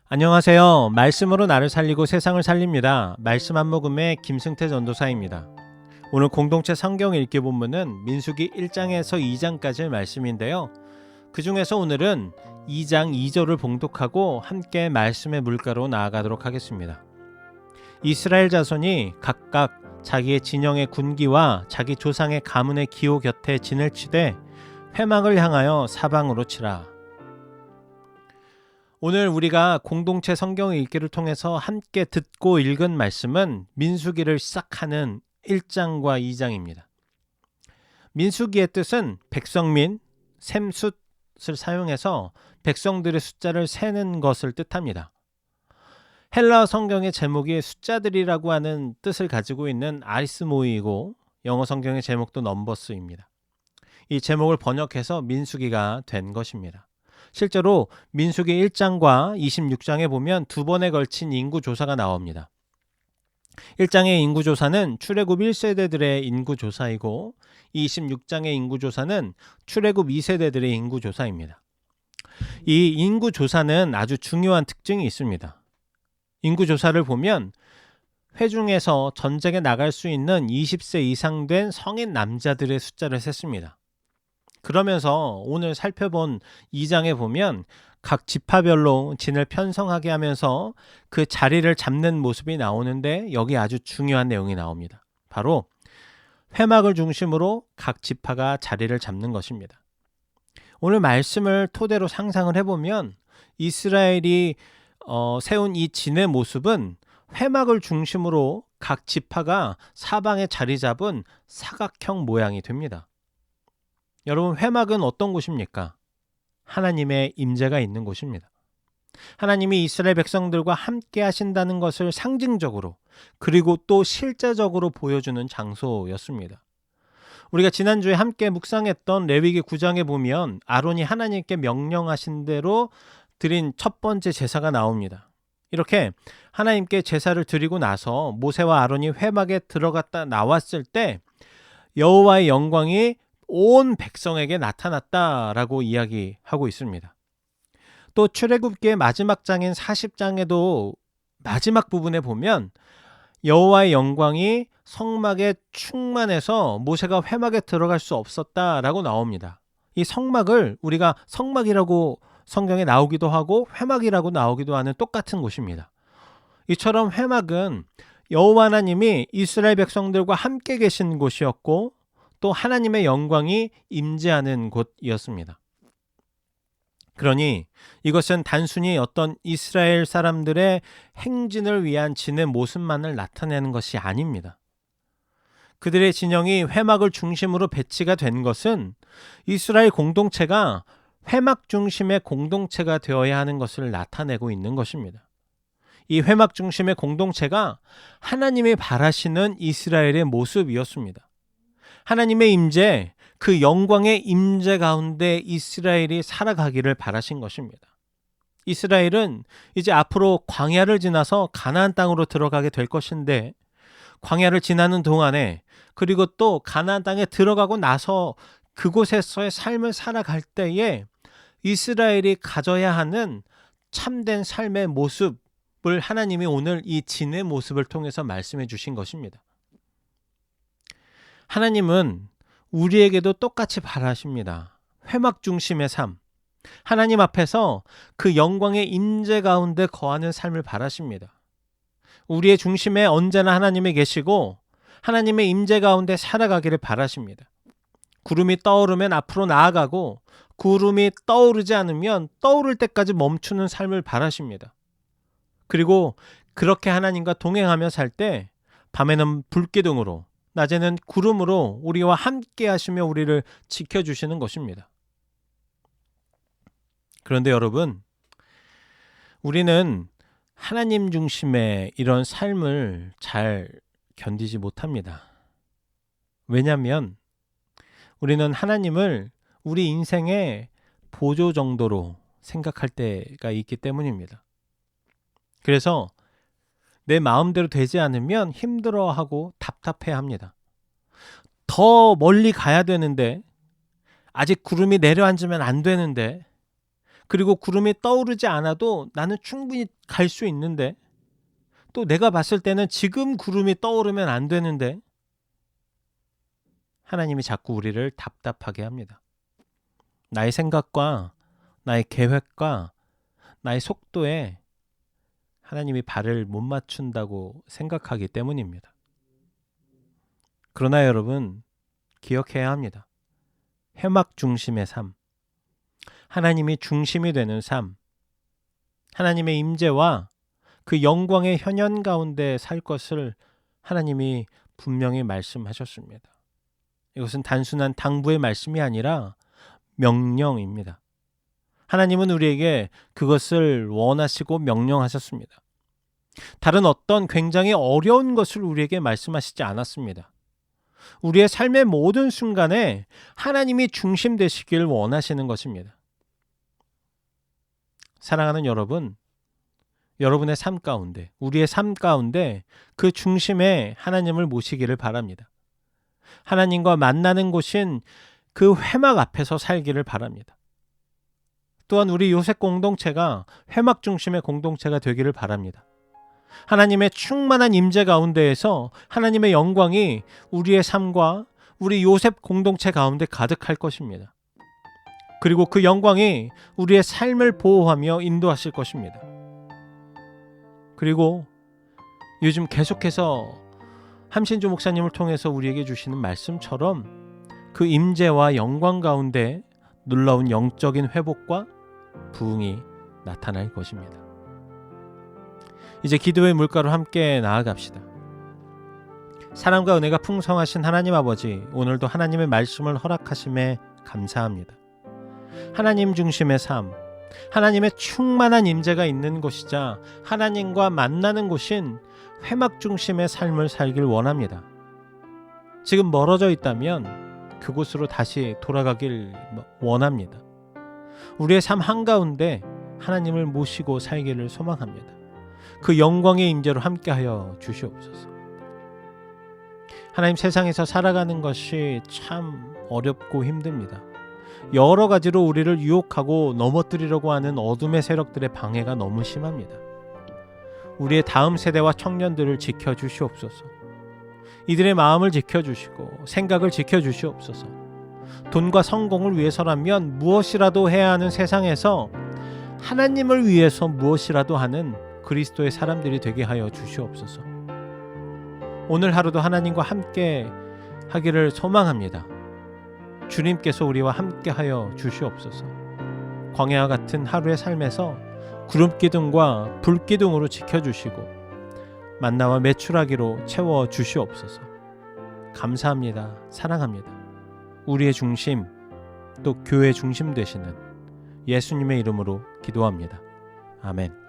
안녕하세요. 말씀으로 나를 살리고 세상을 살립니다. 말씀 한 모금의 김승태 전도사입니다. 오늘 공동체 성경 읽기 본문은 민수기 1장에서 2장까지의 말씀인데요. 그 중에서 오늘은 2장 2절을 봉독하고 함께 말씀의 물가로 나아가도록 하겠습니다. 이스라엘 자손이 각각 자기의 진영의 군기와 자기 조상의 가문의 기호 곁에 진을 치되 회막을 향하여 사방으로 치라. 오늘 우리가 공동체 성경 읽기를 통해서 함께 듣고 읽은 말씀은 민수기를 시작하는 1장과 2장입니다. 민수기의 뜻은 백성민, 셈숫을 사용해서 백성들의 숫자를 세는 것을 뜻합니다. 헬라어 성경의 제목이 숫자들이라고 하는 뜻을 가지고 있는 아리스모이이고 영어 성경의 제목도 넘버스입니다. 이 제목을 번역해서 민수기가 된 것입니다. 실제로 민수기 1장과 26장에 보면 두 번에 걸친 인구조사가 나옵니다. 1장의 인구조사는 출애굽 1세대들의 인구조사이고 26장의 인구조사는 출애굽 2세대들의 인구조사입니다. 이 인구조사는 아주 중요한 특징이 있습니다. 인구조사를 보면 회중에서 전쟁에 나갈 수 있는 20세 이상 된 성인 남자들의 숫자를 셌습니다. 그러면서 오늘 살펴본 2장에 보면 각 지파별로 진을 편성하게 하면서 그 자리를 잡는 모습이 나오는데 여기 아주 중요한 내용이 나옵니다. 바로 회막을 중심으로 각 지파가 자리를 잡는 것입니다. 오늘 말씀을 토대로 상상을 해보면 이스라엘이 세운 이 진의 모습은 회막을 중심으로 각 지파가 사방에 자리 잡은 사각형 모양이 됩니다. 여러분, 회막은 어떤 곳입니까? 하나님의 임재가 있는 곳입니다. 하나님이 이스라엘 백성들과 함께 하신다는 것을 상징적으로 그리고 또 실제적으로 보여주는 장소였습니다. 우리가 지난주에 함께 묵상했던 레위기 9장에 보면 아론이 하나님께 명령하신 대로 드린 첫 번째 제사가 나옵니다. 이렇게 하나님께 제사를 드리고 나서 모세와 아론이 회막에 들어갔다 나왔을 때 여호와의 영광이 온 백성에게 나타났다라고 이야기하고 있습니다. 또 출애굽기의 마지막 장인 40장에도 마지막 부분에 보면 여호와의 영광이 성막에 충만해서 모세가 회막에 들어갈 수 없었다라고 나옵니다. 이 성막을 우리가 성막이라고 성경에 나오기도 하고 회막이라고 나오기도 하는 똑같은 곳입니다. 이처럼 회막은 여호와 하나님이 이스라엘 백성들과 함께 계신 곳이었고 또 하나님의 영광이 임재하는 곳이었습니다. 그러니 이것은 단순히 어떤 이스라엘 사람들의 행진을 위한 진의 모습만을 나타내는 것이 아닙니다. 그들의 진영이 회막을 중심으로 배치가 된 것은 이스라엘 공동체가 회막 중심의 공동체가 되어야 하는 것을 나타내고 있는 것입니다. 이 회막 중심의 공동체가 하나님이 바라시는 이스라엘의 모습이었습니다. 하나님의 임재, 그 영광의 임재 가운데 이스라엘이 살아가기를 바라신 것입니다. 이스라엘은 이제 앞으로 광야를 지나서 가나안 땅으로 들어가게 될 것인데 광야를 지나는 동안에 그리고 또 가나안 땅에 들어가고 나서 그곳에서의 삶을 살아갈 때에 이스라엘이 가져야 하는 참된 삶의 모습을 하나님이 오늘 이 진의 모습을 통해서 말씀해 주신 것입니다. 하나님은 우리에게도 똑같이 바라십니다. 회막 중심의 삶, 하나님 앞에서 그 영광의 임재 가운데 거하는 삶을 바라십니다. 우리의 중심에 언제나 하나님이 계시고 하나님의 임재 가운데 살아가기를 바라십니다. 구름이 떠오르면 앞으로 나아가고 구름이 떠오르지 않으면 떠오를 때까지 멈추는 삶을 바라십니다. 그리고 그렇게 하나님과 동행하며 살 때 밤에는 불기둥으로 낮에는 구름으로 우리와 함께 하시며 우리를 지켜주시는 것입니다. 그런데 여러분, 우리는 하나님 중심의 이런 삶을 잘 견디지 못합니다. 왜냐하면 우리는 하나님을 우리 인생의 보조 정도로 생각할 때가 있기 때문입니다. 그래서 내 마음대로 되지 않으면 힘들어하고 답답해합니다. 더 멀리 가야 되는데 아직 구름이 내려앉으면 안 되는데 그리고 구름이 떠오르지 않아도 나는 충분히 갈 수 있는데, 또 내가 봤을 때는 지금 구름이 떠오르면 안 되는데, 하나님이 자꾸 우리를 답답하게 합니다. 나의 생각과 나의 계획과 나의 속도에 하나님이 발을 못 맞춘다고 생각하기 때문입니다. 그러나 여러분, 기억해야 합니다. 회막 중심의 삶, 하나님이 중심이 되는 삶, 하나님의 임재와 그 영광의 현현 가운데 살 것을 하나님이 분명히 말씀하셨습니다. 이것은 단순한 당부의 말씀이 아니라 명령입니다. 하나님은 우리에게 그것을 원하시고 명령하셨습니다. 다른 어떤 굉장히 어려운 것을 우리에게 말씀하시지 않았습니다. 우리의 삶의 모든 순간에 하나님이 중심 되시길 원하시는 것입니다. 사랑하는 여러분, 여러분의 삶 가운데, 우리의 삶 가운데 그 중심에 하나님을 모시기를 바랍니다. 하나님과 만나는 곳인 그 회막 앞에서 살기를 바랍니다. 또한 우리 요셉 공동체가 회막 중심의 공동체가 되기를 바랍니다. 하나님의 충만한 임재 가운데에서 하나님의 영광이 우리의 삶과 우리 요셉 공동체 가운데 가득할 것입니다. 그리고 그 영광이 우리의 삶을 보호하며 인도하실 것입니다. 그리고 요즘 계속해서 함신주 목사님을 통해서 우리에게 주시는 말씀처럼 그 임재와 영광 가운데 놀라운 영적인 회복과 부흥이 나타날 것입니다. 이제 기도의 물가로 함께 나아갑시다. 사랑과 은혜가 풍성하신 하나님 아버지, 오늘도 하나님의 말씀을 허락하심에 감사합니다. 하나님 중심의 삶, 하나님의 충만한 임재가 있는 곳이자 하나님과 만나는 곳인 회막 중심의 삶을 살길 원합니다. 지금 멀어져 있다면 그곳으로 다시 돌아가길 원합니다. 우리의 삶 한가운데 하나님을 모시고 살기를 소망합니다. 그 영광의 임재로 함께하여 주시옵소서. 하나님, 세상에서 살아가는 것이 참 어렵고 힘듭니다. 여러 가지로 우리를 유혹하고 넘어뜨리려고 하는 어둠의 세력들의 방해가 너무 심합니다. 우리의 다음 세대와 청년들을 지켜주시옵소서. 이들의 마음을 지켜주시고 생각을 지켜주시옵소서. 돈과 성공을 위해서라면 무엇이라도 해야 하는 세상에서 하나님을 위해서 무엇이라도 하는 그리스도의 사람들이 되게 하여 주시옵소서. 오늘 하루도 하나님과 함께 하기를 소망합니다. 주님께서 우리와 함께 하여 주시옵소서. 광야와 같은 하루의 삶에서 구름기둥과 불기둥으로 지켜주시고 만나와 메추라기로 채워주시옵소서. 감사합니다. 사랑합니다. 우리의 중심, 또 교회의 중심 되시는 예수님의 이름으로 기도합니다. 아멘.